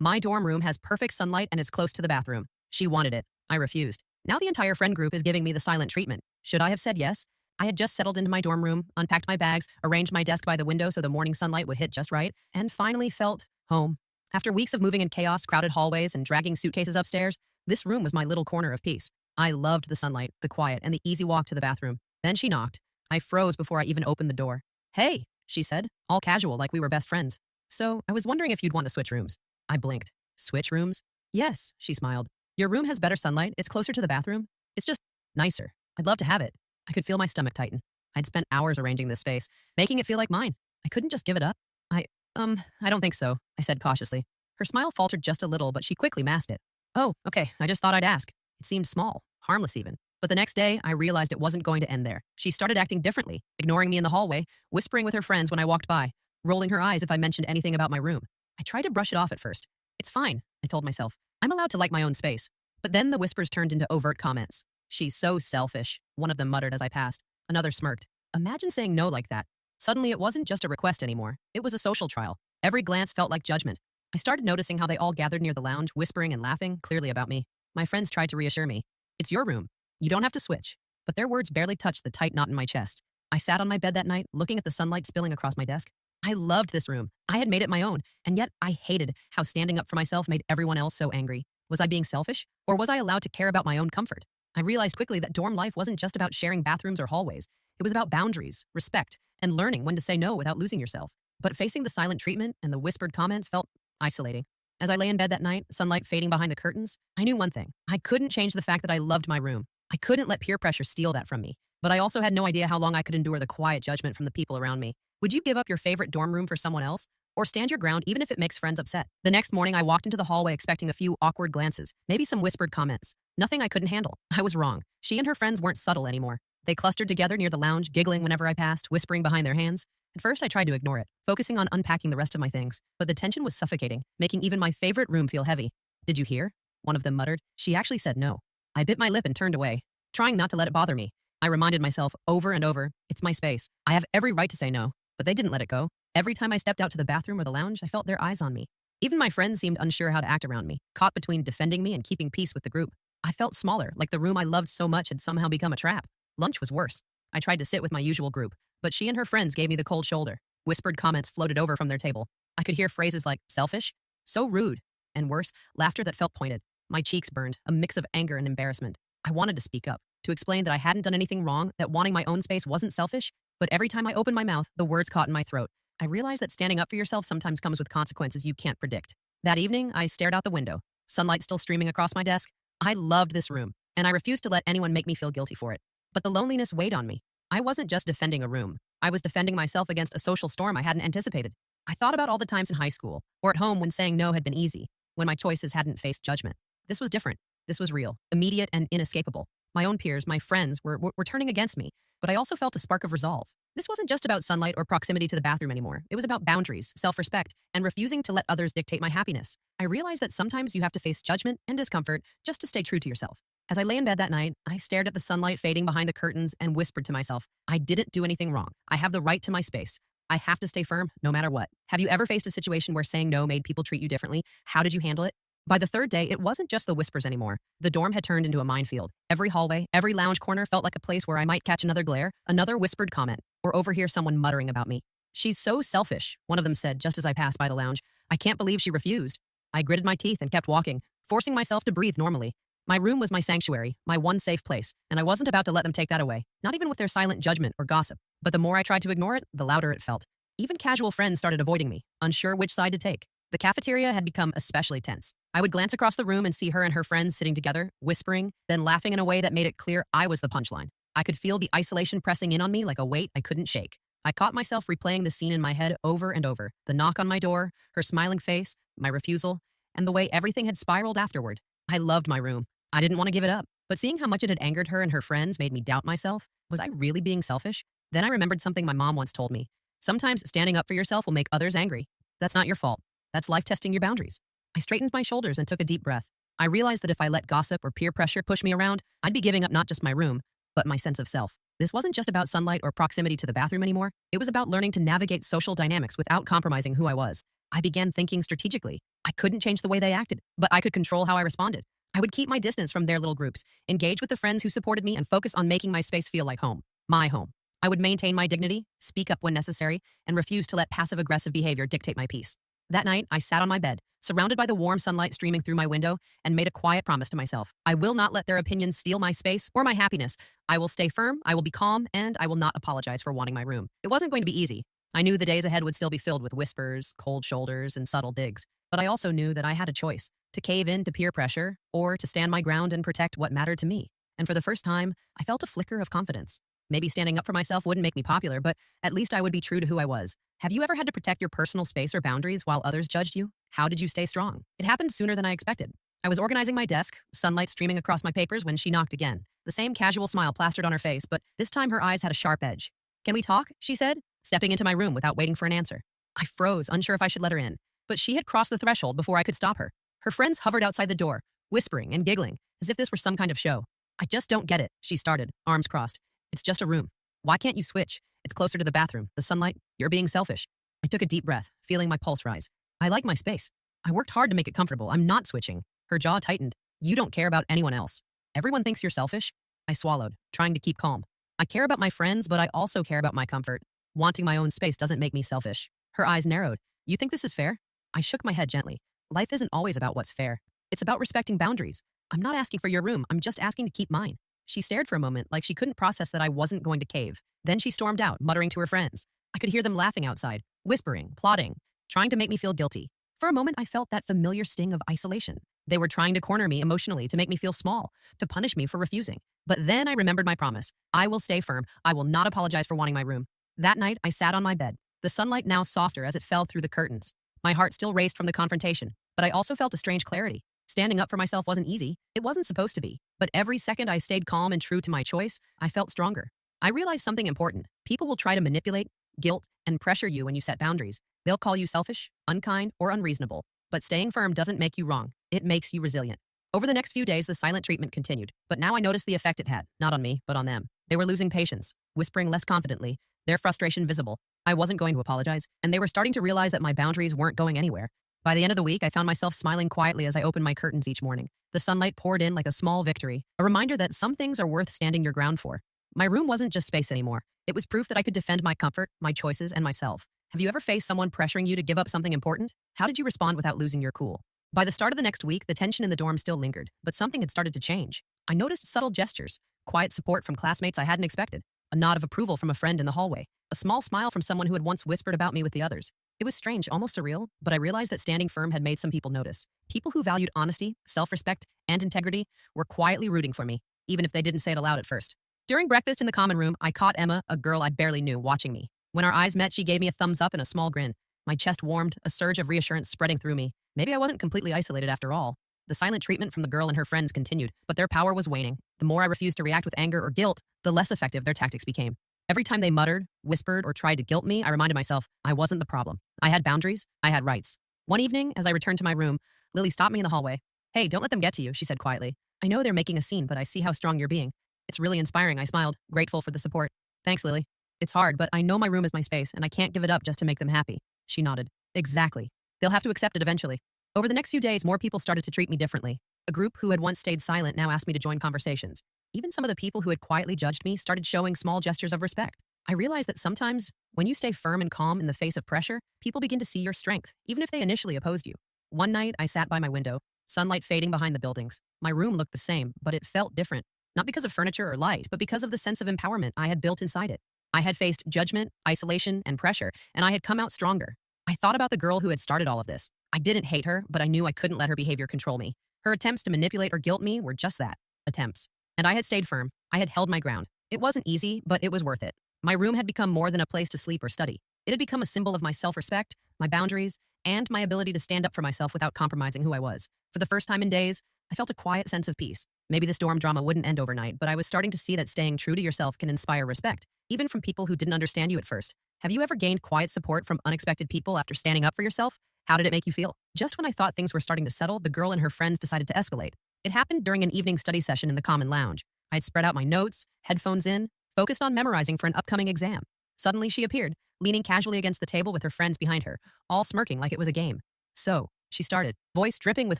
My dorm room has perfect sunlight and is close to the bathroom. She wanted it. I refused. Now the entire friend group is giving me the silent treatment. Should I have said yes? I had just settled into my dorm room, unpacked my bags, arranged my desk by the window so the morning sunlight would hit just right, and finally felt home. After weeks of moving in chaos, crowded hallways, and dragging suitcases upstairs, this room was my little corner of peace. I loved the sunlight, the quiet, and the easy walk to the bathroom. Then she knocked. I froze before I even opened the door. "Hey," she said, all casual like we were best friends. "So, I was wondering if you'd want to switch rooms." I blinked. "Switch rooms?" "Yes," she smiled. "Your room has better sunlight, it's closer to the bathroom. It's just nicer. I'd love to have it." I could feel my stomach tighten. I'd spent hours arranging this space, making it feel like mine. I couldn't just give it up. I don't think so," I said cautiously. Her smile faltered just a little, but she quickly masked it. "Oh, okay, I just thought I'd ask." It seemed small, harmless even. But the next day, I realized it wasn't going to end there. She started acting differently, ignoring me in the hallway, whispering with her friends when I walked by, rolling her eyes if I mentioned anything about my room. I tried to brush it off at first. "It's fine," I told myself. "I'm allowed to like my own space." But then the whispers turned into overt comments. "She's so selfish," one of them muttered as I passed. Another smirked. Imagine saying no like that. Suddenly, it wasn't just a request anymore. It was a social trial. Every glance felt like judgment. I started noticing how they all gathered near the lounge, whispering and laughing, clearly about me. My friends tried to reassure me. "It's your room. You don't have to switch." But their words barely touched the tight knot in my chest. I sat on my bed that night, looking at the sunlight spilling across my desk. I loved this room. I had made it my own, and yet I hated how standing up for myself made everyone else so angry. Was I being selfish? Or was I allowed to care about my own comfort? I realized quickly that dorm life wasn't just about sharing bathrooms or hallways. It was about boundaries, respect, and learning when to say no without losing yourself. But facing the silent treatment and the whispered comments felt isolating. As I lay in bed that night, sunlight fading behind the curtains, I knew one thing. I couldn't change the fact that I loved my room. I couldn't let peer pressure steal that from me. But I also had no idea how long I could endure the quiet judgment from the people around me. Would you give up your favorite dorm room for someone else? Or stand your ground even if it makes friends upset? The next morning, I walked into the hallway expecting a few awkward glances, maybe some whispered comments. Nothing I couldn't handle. I was wrong. She and her friends weren't subtle anymore. They clustered together near the lounge, giggling whenever I passed, whispering behind their hands. At first, I tried to ignore it, focusing on unpacking the rest of my things. But the tension was suffocating, making even my favorite room feel heavy. "Did you hear?" one of them muttered. She actually said no. I bit my lip and turned away, trying not to let it bother me. I reminded myself over and over, it's my space. I have every right to say no. But they didn't let it go. Every time I stepped out to the bathroom or the lounge, I felt their eyes on me. Even my friends seemed unsure how to act around me, caught between defending me and keeping peace with the group. I felt smaller, like the room I loved so much had somehow become a trap. Lunch was worse. I tried to sit with my usual group, but she and her friends gave me the cold shoulder. Whispered comments floated over from their table. I could hear phrases like, "selfish," "so rude," and worse, laughter that felt pointed. My cheeks burned, a mix of anger and embarrassment. I wanted to speak up, to explain that I hadn't done anything wrong, that wanting my own space wasn't selfish, but every time I opened my mouth, the words caught in my throat. I realized that standing up for yourself sometimes comes with consequences you can't predict. That evening, I stared out the window, sunlight still streaming across my desk. I loved this room, and I refused to let anyone make me feel guilty for it. But the loneliness weighed on me. I wasn't just defending a room. I was defending myself against a social storm I hadn't anticipated. I thought about all the times in high school, or at home when saying no had been easy, when my choices hadn't faced judgment. This was different. This was real, immediate, and inescapable. My own peers, my friends, were turning against me, but I also felt a spark of resolve. This wasn't just about sunlight or proximity to the bathroom anymore. It was about boundaries, self-respect, and refusing to let others dictate my happiness. I realized that sometimes you have to face judgment and discomfort just to stay true to yourself. As I lay in bed that night, I stared at the sunlight fading behind the curtains and whispered to myself, I didn't do anything wrong. I have the right to my space. I have to stay firm no matter what. Have you ever faced a situation where saying no made people treat you differently? How did you handle it? By the third day, it wasn't just the whispers anymore. The dorm had turned into a minefield. Every hallway, every lounge corner felt like a place where I might catch another glare, another whispered comment, or overhear someone muttering about me. "She's so selfish," one of them said just as I passed by the lounge. "I can't believe she refused." I gritted my teeth and kept walking, forcing myself to breathe normally. My room was my sanctuary, my one safe place, and I wasn't about to let them take that away, not even with their silent judgment or gossip. But the more I tried to ignore it, the louder it felt. Even casual friends started avoiding me, unsure which side to take. The cafeteria had become especially tense. I would glance across the room and see her and her friends sitting together, whispering, then laughing in a way that made it clear I was the punchline. I could feel the isolation pressing in on me like a weight I couldn't shake. I caught myself replaying the scene in my head over and over. The knock on my door, her smiling face, my refusal, and the way everything had spiraled afterward. I loved my room. I didn't want to give it up. But seeing how much it had angered her and her friends made me doubt myself. Was I really being selfish? Then I remembered something my mom once told me. Sometimes standing up for yourself will make others angry. That's not your fault. That's life testing your boundaries. I straightened my shoulders and took a deep breath. I realized that if I let gossip or peer pressure push me around, I'd be giving up not just my room, but my sense of self. This wasn't just about sunlight or proximity to the bathroom anymore. It was about learning to navigate social dynamics without compromising who I was. I began thinking strategically. I couldn't change the way they acted, but I could control how I responded. I would keep my distance from their little groups, engage with the friends who supported me, and focus on making my space feel like home. My home. I would maintain my dignity, speak up when necessary, and refuse to let passive-aggressive behavior dictate my peace. That night, I sat on my bed, surrounded by the warm sunlight streaming through my window, and made a quiet promise to myself. I will not let their opinions steal my space or my happiness. I will stay firm, I will be calm, and I will not apologize for wanting my room. It wasn't going to be easy. I knew the days ahead would still be filled with whispers, cold shoulders, and subtle digs. But I also knew that I had a choice, to cave in to peer pressure or to stand my ground and protect what mattered to me. And for the first time, I felt a flicker of confidence. Maybe standing up for myself wouldn't make me popular, but at least I would be true to who I was. Have you ever had to protect your personal space or boundaries while others judged you? How did you stay strong? It happened sooner than I expected. I was organizing my desk, sunlight streaming across my papers when she knocked again. The same casual smile plastered on her face, but this time her eyes had a sharp edge. "Can we talk?" she said, stepping into my room without waiting for an answer. I froze, unsure if I should let her in, but she had crossed the threshold before I could stop her. Her friends hovered outside the door, whispering and giggling, as if this were some kind of show. "I just don't get it," she started, arms crossed. "It's just a room. Why can't you switch? It's closer to the bathroom, the sunlight. You're being selfish." I took a deep breath, feeling my pulse rise. I like my space. I worked hard to make it comfortable. I'm not switching. Her jaw tightened. "You don't care about anyone else. Everyone thinks you're selfish." I swallowed, trying to keep calm. "I care about my friends, but I also care about my comfort. Wanting my own space doesn't make me selfish." Her eyes narrowed. "You think this is fair?" I shook my head gently. Life isn't always about what's fair. It's about respecting boundaries. I'm not asking for your room. I'm just asking to keep mine. She stared for a moment, like she couldn't process that I wasn't going to cave. Then she stormed out, muttering to her friends. I could hear them laughing outside, whispering, plotting, trying to make me feel guilty. For a moment, I felt that familiar sting of isolation. They were trying to corner me emotionally, to make me feel small, to punish me for refusing. But then I remembered my promise. I will stay firm. I will not apologize for wanting my room. That night, I sat on my bed, the sunlight now softer as it fell through the curtains. My heart still raced from the confrontation, but I also felt a strange clarity. Standing up for myself wasn't easy. It wasn't supposed to be. But every second I stayed calm and true to my choice, I felt stronger. I realized something important. People will try to manipulate, guilt, and pressure you when you set boundaries. They'll call you selfish, unkind, or unreasonable. But staying firm doesn't make you wrong. It makes you resilient. Over the next few days, the silent treatment continued. But now I noticed the effect it had, not on me, but on them. They were losing patience, whispering less confidently, their frustration visible. I wasn't going to apologize, and they were starting to realize that my boundaries weren't going anywhere. By the end of the week, I found myself smiling quietly as I opened my curtains each morning. The sunlight poured in like a small victory, a reminder that some things are worth standing your ground for. My room wasn't just space anymore. It was proof that I could defend my comfort, my choices, and myself. Have you ever faced someone pressuring you to give up something important? How did you respond without losing your cool? By the start of the next week, the tension in the dorm still lingered, but something had started to change. I noticed subtle gestures, quiet support from classmates I hadn't expected, a nod of approval from a friend in the hallway, a small smile from someone who had once whispered about me with the others. It was strange, almost surreal, but I realized that standing firm had made some people notice. People who valued honesty, self-respect, and integrity were quietly rooting for me, even if they didn't say it aloud at first. During breakfast in the common room, I caught Emma, a girl I barely knew, watching me. When our eyes met, she gave me a thumbs up and a small grin. My chest warmed, a surge of reassurance spreading through me. Maybe I wasn't completely isolated after all. The silent treatment from the girl and her friends continued, but their power was waning. The more I refused to react with anger or guilt, the less effective their tactics became. Every time they muttered, whispered, or tried to guilt me, I reminded myself I wasn't the problem. I had boundaries. I had rights. One evening, as I returned to my room, Lily stopped me in the hallway. "Hey, don't let them get to you," she said quietly. "I know they're making a scene, but I see how strong you're being." "It's really inspiring," I smiled, grateful for the support. "Thanks, Lily. It's hard, but I know my room is my space, and I can't give it up just to make them happy." She nodded. "Exactly. They'll have to accept it eventually." Over the next few days, more people started to treat me differently. A group who had once stayed silent now asked me to join conversations. Even some of the people who had quietly judged me started showing small gestures of respect. I realized that sometimes, when you stay firm and calm in the face of pressure, people begin to see your strength, even if they initially opposed you. One night, I sat by my window, sunlight fading behind the buildings. My room looked the same, but it felt different. Not because of furniture or light, but because of the sense of empowerment I had built inside it. I had faced judgment, isolation, and pressure, and I had come out stronger. I thought about the girl who had started all of this. I didn't hate her, but I knew I couldn't let her behavior control me. Her attempts to manipulate or guilt me were just that, attempts. And I had stayed firm. I had held my ground. It wasn't easy, but it was worth it. My room had become more than a place to sleep or study. It had become a symbol of my self-respect, my boundaries, and my ability to stand up for myself without compromising who I was. For the first time in days, I felt a quiet sense of peace. Maybe this dorm drama wouldn't end overnight, but I was starting to see that staying true to yourself can inspire respect, even from people who didn't understand you at first. Have you ever gained quiet support from unexpected people after standing up for yourself? How did it make you feel? Just when I thought things were starting to settle, the girl and her friends decided to escalate. It happened during an evening study session in the common lounge. I had spread out my notes, headphones in, focused on memorizing for an upcoming exam. Suddenly she appeared, leaning casually against the table with her friends behind her, all smirking like it was a game. So, she started, voice dripping with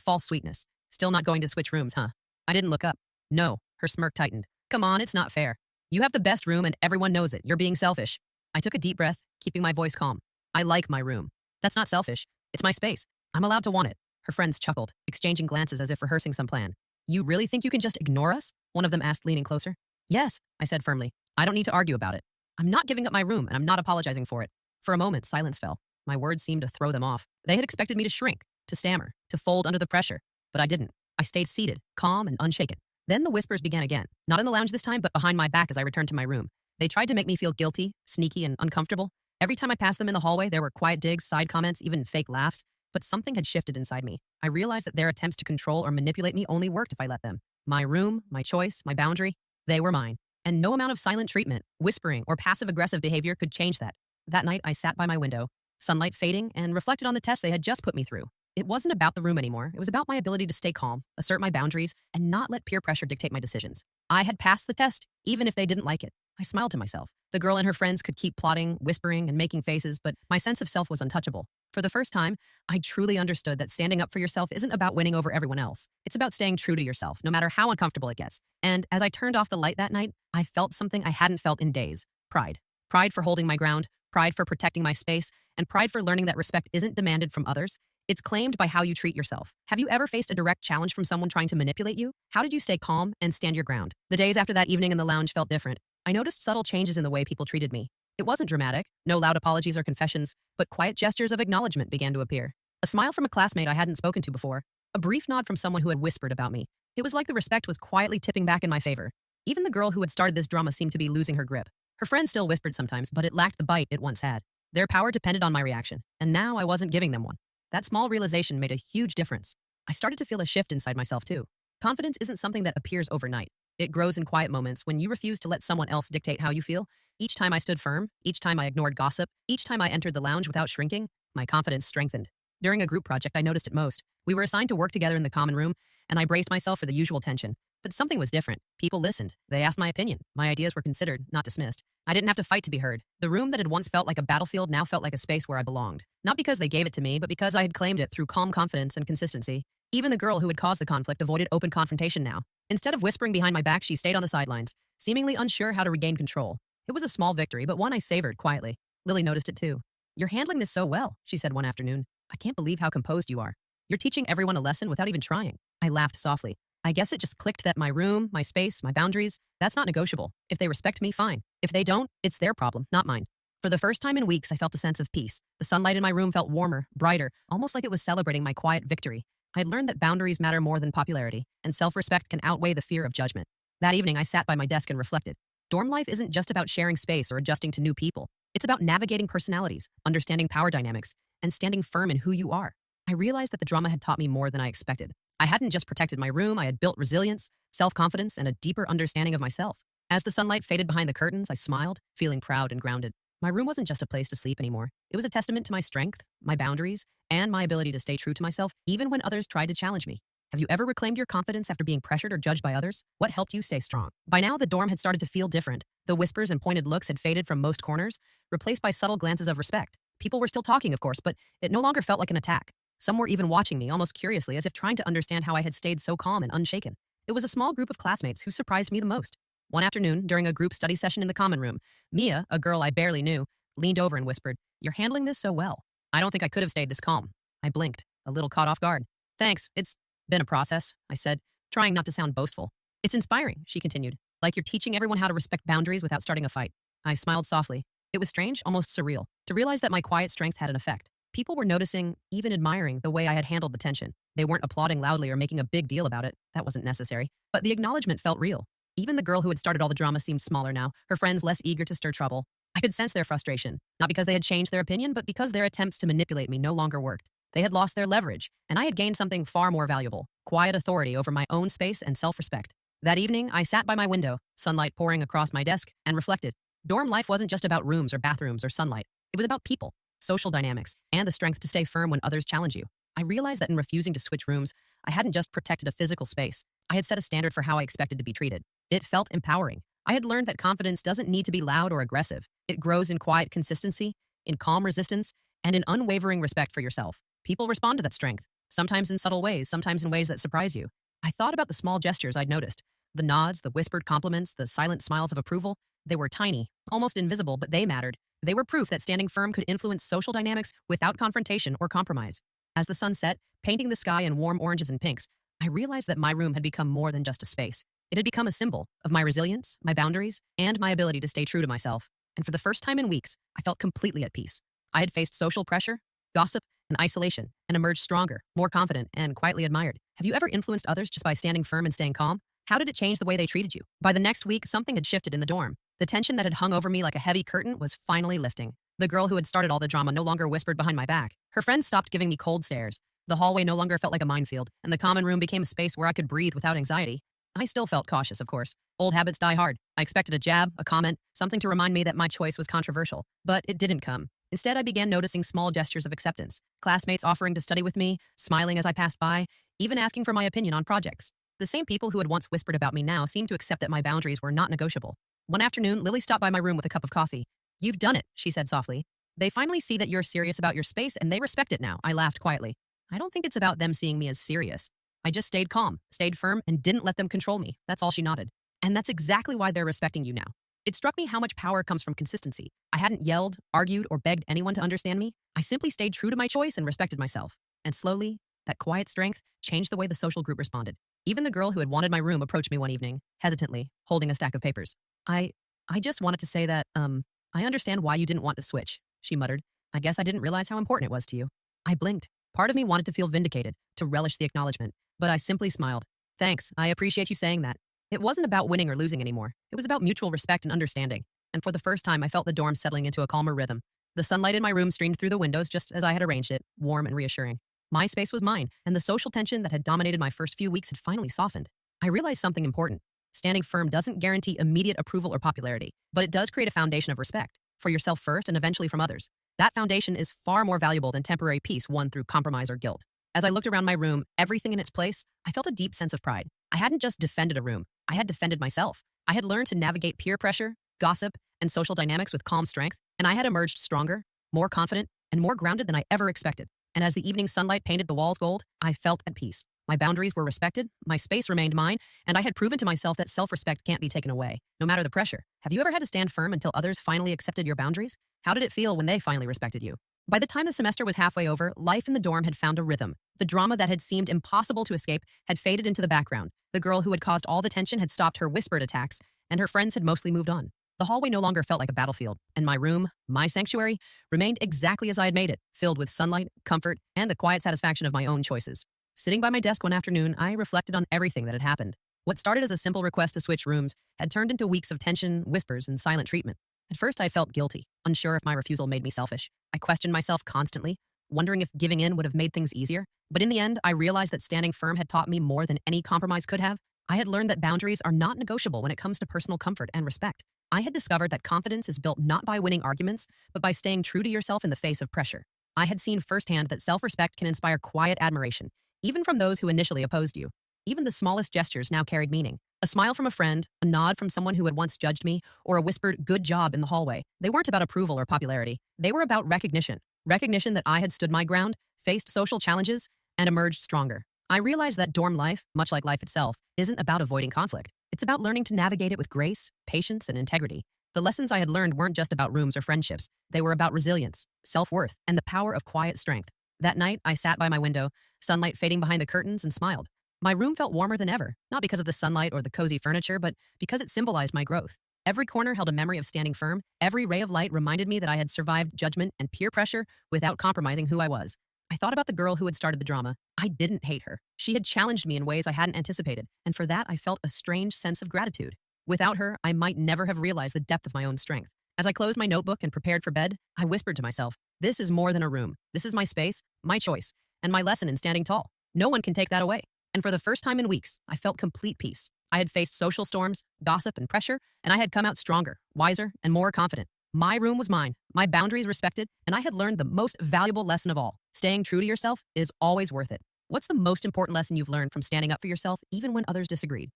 false sweetness. Still not going to switch rooms, huh? I didn't look up. No, her smirk tightened. Come on, it's not fair. You have the best room and everyone knows it. You're being selfish. I took a deep breath, keeping my voice calm. I like my room. That's not selfish. It's my space. I'm allowed to want it. Her friends chuckled, exchanging glances as if rehearsing some plan. You really think you can just ignore us? One of them asked, leaning closer. Yes, I said firmly. I don't need to argue about it. I'm not giving up my room, and I'm not apologizing for it. For a moment, silence fell. My words seemed to throw them off. They had expected me to shrink, to stammer, to fold under the pressure. But I didn't. I stayed seated, calm and unshaken. Then the whispers began again, not in the lounge this time, but behind my back as I returned to my room. They tried to make me feel guilty, sneaky, and uncomfortable. Every time I passed them in the hallway, there were quiet digs, side comments, even fake laughs. But something had shifted inside me. I realized that their attempts to control or manipulate me only worked if I let them. My room, my choice, my boundary, they were mine. And no amount of silent treatment, whispering, or passive-aggressive behavior could change that. That night, I sat by my window, sunlight fading, and reflected on the test they had just put me through. It wasn't about the room anymore. It was about my ability to stay calm, assert my boundaries, and not let peer pressure dictate my decisions. I had passed the test, even if they didn't like it. I smiled to myself. The girl and her friends could keep plotting, whispering, and making faces, but my sense of self was untouchable. For the first time, I truly understood that standing up for yourself isn't about winning over everyone else. It's about staying true to yourself, no matter how uncomfortable it gets. And as I turned off the light that night, I felt something I hadn't felt in days. Pride. Pride for holding my ground, pride for protecting my space, and pride for learning that respect isn't demanded from others. It's claimed by how you treat yourself. Have you ever faced a direct challenge from someone trying to manipulate you? How did you stay calm and stand your ground? The days after that evening in the lounge felt different. I noticed subtle changes in the way people treated me. It wasn't dramatic, no loud apologies or confessions, but quiet gestures of acknowledgement began to appear. A smile from a classmate I hadn't spoken to before, a brief nod from someone who had whispered about me. It was like the respect was quietly tipping back in my favor. Even the girl who had started this drama seemed to be losing her grip. Her friends still whispered sometimes, but it lacked the bite it once had. Their power depended on my reaction, and now I wasn't giving them one. That small realization made a huge difference. I started to feel a shift inside myself too. Confidence isn't something that appears overnight. It grows in quiet moments when you refuse to let someone else dictate how you feel. Each time I stood firm, each time I ignored gossip, each time I entered the lounge without shrinking, my confidence strengthened. During a group project, I noticed it most. We were assigned to work together in the common room, and I braced myself for the usual tension. But something was different. People listened. They asked my opinion. My ideas were considered, not dismissed. I didn't have to fight to be heard. The room that had once felt like a battlefield now felt like a space where I belonged. Not because they gave it to me, but because I had claimed it through calm confidence and consistency. Even the girl who had caused the conflict avoided open confrontation now. Instead of whispering behind my back, she stayed on the sidelines, seemingly unsure how to regain control. It was a small victory, but one I savored quietly. Lily noticed it too. You're handling this so well, she said one afternoon. I can't believe how composed you are. You're teaching everyone a lesson without even trying. I laughed softly. I guess it just clicked that my room, my space, my boundaries, that's not negotiable. If they respect me, fine. If they don't, it's their problem, not mine. For the first time in weeks, I felt a sense of peace. The sunlight in my room felt warmer, brighter, almost like it was celebrating my quiet victory. I had learned that boundaries matter more than popularity, and self-respect can outweigh the fear of judgment. That evening, I sat by my desk and reflected. Dorm life isn't just about sharing space or adjusting to new people. It's about navigating personalities, understanding power dynamics, and standing firm in who you are. I realized that the drama had taught me more than I expected. I hadn't just protected my room, I had built resilience, self-confidence, and a deeper understanding of myself. As the sunlight faded behind the curtains, I smiled, feeling proud and grounded. My room wasn't just a place to sleep anymore. It was a testament to my strength, my boundaries, and my ability to stay true to myself, even when others tried to challenge me. Have you ever reclaimed your confidence after being pressured or judged by others? What helped you stay strong? By now, the dorm had started to feel different. The whispers and pointed looks had faded from most corners, replaced by subtle glances of respect. People were still talking, of course, but it no longer felt like an attack. Some were even watching me, almost curiously, as if trying to understand how I had stayed so calm and unshaken. It was a small group of classmates who surprised me the most. One afternoon, during a group study session in the common room, Mia, a girl I barely knew, leaned over and whispered, "You're handling this so well. I don't think I could have stayed this calm." I blinked, a little caught off guard. "Thanks, it's been a process," I said, trying not to sound boastful. "It's inspiring," she continued, "like you're teaching everyone how to respect boundaries without starting a fight." I smiled softly. It was strange, almost surreal, to realize that my quiet strength had an effect. People were noticing, even admiring, the way I had handled the tension. They weren't applauding loudly or making a big deal about it. That wasn't necessary. But the acknowledgement felt real. Even the girl who had started all the drama seemed smaller now, her friends less eager to stir trouble. I could sense their frustration, not because they had changed their opinion, but because their attempts to manipulate me no longer worked. They had lost their leverage, and I had gained something far more valuable, quiet authority over my own space and self-respect. That evening, I sat by my window, sunlight pouring across my desk, and reflected. Dorm life wasn't just about rooms or bathrooms or sunlight. It was about people, social dynamics, and the strength to stay firm when others challenge you. I realized that in refusing to switch rooms, I hadn't just protected a physical space. I had set a standard for how I expected to be treated. It felt empowering. I had learned that confidence doesn't need to be loud or aggressive. It grows in quiet consistency, in calm resistance, and in unwavering respect for yourself. People respond to that strength, sometimes in subtle ways, sometimes in ways that surprise you. I thought about the small gestures I'd noticed, the nods, the whispered compliments, the silent smiles of approval. They were tiny, almost invisible, but they mattered. They were proof that standing firm could influence social dynamics without confrontation or compromise. As the sun set, painting the sky in warm oranges and pinks, I realized that my room had become more than just a space. It had become a symbol of my resilience, my boundaries, and my ability to stay true to myself. And for the first time in weeks, I felt completely at peace. I had faced social pressure, gossip, and isolation, and emerged stronger, more confident, and quietly admired. Have you ever influenced others just by standing firm and staying calm? How did it change the way they treated you? By the next week, something had shifted in the dorm. The tension that had hung over me like a heavy curtain was finally lifting. The girl who had started all the drama no longer whispered behind my back. Her friends stopped giving me cold stares. The hallway no longer felt like a minefield, and the common room became a space where I could breathe without anxiety. I still felt cautious, of course. Old habits die hard. I expected a jab, a comment, something to remind me that my choice was controversial. But it didn't come. Instead, I began noticing small gestures of acceptance. Classmates offering to study with me, smiling as I passed by, even asking for my opinion on projects. The same people who had once whispered about me now seemed to accept that my boundaries were not negotiable. One afternoon, Lily stopped by my room with a cup of coffee. "You've done it," she said softly. "They finally see that you're serious about your space, and they respect it now." I laughed quietly. "I don't think it's about them seeing me as serious. I just stayed calm, stayed firm, and didn't let them control me." That's all she nodded. "And that's exactly why they're respecting you now." It struck me how much power comes from consistency. I hadn't yelled, argued, or begged anyone to understand me. I simply stayed true to my choice and respected myself. And slowly, that quiet strength changed the way the social group responded. Even the girl who had wanted my room approached me one evening, hesitantly, holding a stack of papers. I just wanted to say that, I understand why you didn't want to switch," she muttered. "I guess I didn't realize how important it was to you." I blinked. Part of me wanted to feel vindicated, to relish the acknowledgement, but I simply smiled. "Thanks, I appreciate you saying that." It wasn't about winning or losing anymore. It was about mutual respect and understanding. And for the first time, I felt the dorm settling into a calmer rhythm. The sunlight in my room streamed through the windows just as I had arranged it, warm and reassuring. My space was mine, and the social tension that had dominated my first few weeks had finally softened. I realized something important. Standing firm doesn't guarantee immediate approval or popularity, but it does create a foundation of respect, for yourself first and eventually from others. That foundation is far more valuable than temporary peace won through compromise or guilt. As I looked around my room, everything in its place, I felt a deep sense of pride. I hadn't just defended a room, I had defended myself. I had learned to navigate peer pressure, gossip, and social dynamics with calm strength, and I had emerged stronger, more confident, and more grounded than I ever expected. And as the evening sunlight painted the walls gold, I felt at peace. My boundaries were respected, my space remained mine, and I had proven to myself that self-respect can't be taken away, no matter the pressure. Have you ever had to stand firm until others finally accepted your boundaries? How did it feel when they finally respected you? By the time the semester was halfway over, life in the dorm had found a rhythm. The drama that had seemed impossible to escape had faded into the background. The girl who had caused all the tension had stopped her whispered attacks, and her friends had mostly moved on. The hallway no longer felt like a battlefield, and my room, my sanctuary, remained exactly as I had made it, filled with sunlight, comfort, and the quiet satisfaction of my own choices. Sitting by my desk one afternoon, I reflected on everything that had happened. What started as a simple request to switch rooms had turned into weeks of tension, whispers, and silent treatment. At first, I felt guilty, unsure if my refusal made me selfish. I questioned myself constantly, wondering if giving in would have made things easier. But in the end, I realized that standing firm had taught me more than any compromise could have. I had learned that boundaries are not negotiable when it comes to personal comfort and respect. I had discovered that confidence is built not by winning arguments, but by staying true to yourself in the face of pressure. I had seen firsthand that self-respect can inspire quiet admiration, even from those who initially opposed you. Even the smallest gestures now carried meaning. A smile from a friend, a nod from someone who had once judged me, or a whispered "good job" in the hallway. They weren't about approval or popularity. They were about recognition. Recognition that I had stood my ground, faced social challenges, and emerged stronger. I realized that dorm life, much like life itself, isn't about avoiding conflict. It's about learning to navigate it with grace, patience, and integrity. The lessons I had learned weren't just about rooms or friendships. They were about resilience, self-worth, and the power of quiet strength. That night, I sat by my window, sunlight fading behind the curtains, and smiled. My room felt warmer than ever, not because of the sunlight or the cozy furniture, but because it symbolized my growth. Every corner held a memory of standing firm. Every ray of light reminded me that I had survived judgment and peer pressure without compromising who I was. I thought about the girl who had started the drama. I didn't hate her. She had challenged me in ways I hadn't anticipated, and for that I felt a strange sense of gratitude. Without her, I might never have realized the depth of my own strength. As I closed my notebook and prepared for bed, I whispered to myself, "This is more than a room. This is my space, my choice, and my lesson in standing tall. No one can take that away." And for the first time in weeks, I felt complete peace. I had faced social storms, gossip, and pressure, and I had come out stronger, wiser, and more confident. My room was mine, my boundaries respected, and I had learned the most valuable lesson of all. Staying true to yourself is always worth it. What's the most important lesson you've learned from standing up for yourself, even when others disagreed?